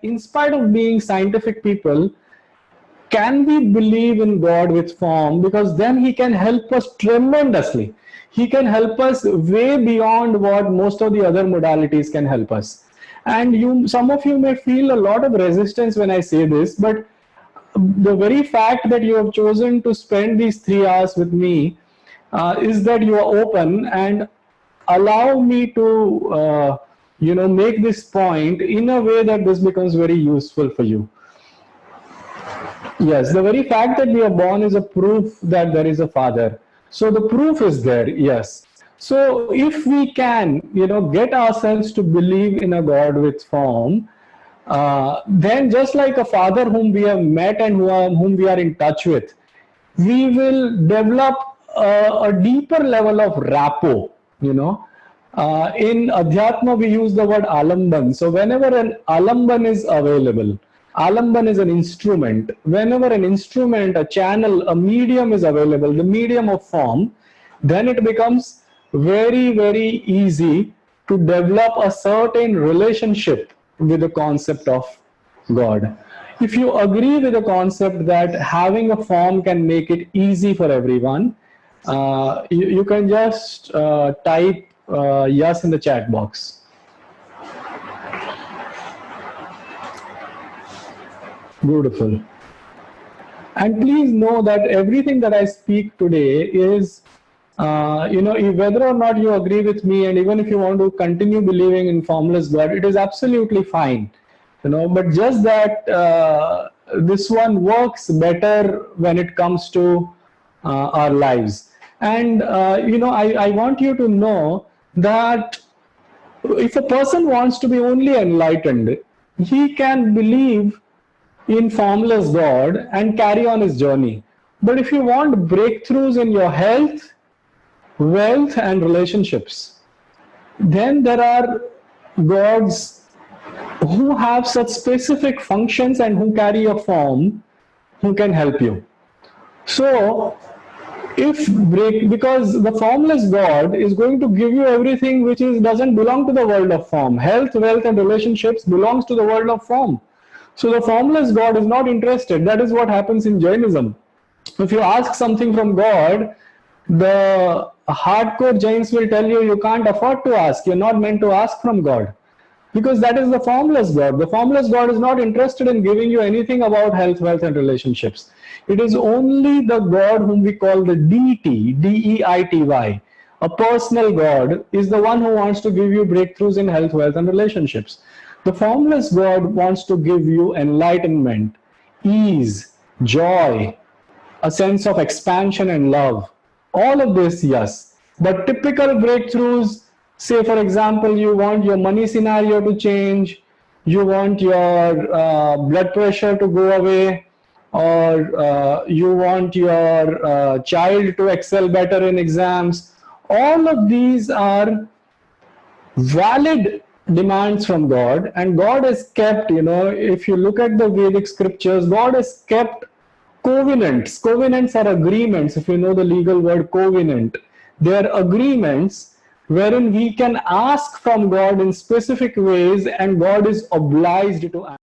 In spite of being scientific people, can we believe in God with form? Because then He can help us tremendously. He can help us way beyond what most of the other modalities can help us. And some of you may feel a lot of resistance when I say this, but the very fact that you have chosen to spend these 3 hours with me is that you are open and allow me to make this point in a way that this becomes very useful for you. Yes, the very fact that we are born is a proof that there is a Father. So the proof is there, yes. So if we can, get ourselves to believe in a God with form, then just like a father whom we have met and whom we are in touch with, we will develop a deeper level of rappo, In Adhyatma, we use the word aalamban. So whenever an aalamban is available, aalamban is an instrument. Whenever an instrument, a channel, a medium is available, the medium of form, then it becomes very, very easy to develop a certain relationship with the concept of God. If you agree with the concept that having a form can make it easy for everyone, you can just type yes in the chat box. Beautiful. And please know that everything that I speak today is, whether or not you agree with me, and even if you want to continue believing in formless God, it is absolutely fine. But just that this one works better when it comes to our lives. And, I want you to know that if a person wants to be only enlightened, he can believe in formless God and carry on his journey. But if you want breakthroughs in your health, wealth, and relationships, then there are gods who have such specific functions and who carry a form who can help you. So, because the formless God is going to give you everything which doesn't belong to the world of form. Health, wealth, and relationships belongs to the world of form. So the formless God is not interested. That is what happens in Jainism. If you ask something from God, the hardcore Jains will tell you, you can't afford to ask. You're not meant to ask from God. Because that is the formless God. The formless God is not interested in giving you anything about health, wealth, and relationships. It is only the God whom we call the deity, D-E-I-T-Y. A personal God is the one who wants to give you breakthroughs in health, wealth, and relationships. The formless God wants to give you enlightenment, ease, joy, a sense of expansion and love. All of this, yes. But typical breakthroughs, say for example, you want your money scenario to change, you want your blood pressure to go away, or you want your child to excel better in exams. All of these are valid demands from God, and God has kept, if you look at the Vedic scriptures, God has kept covenants. Covenants are agreements. If you know the legal word covenant, they are agreements wherein we can ask from God in specific ways and God is obliged to answer.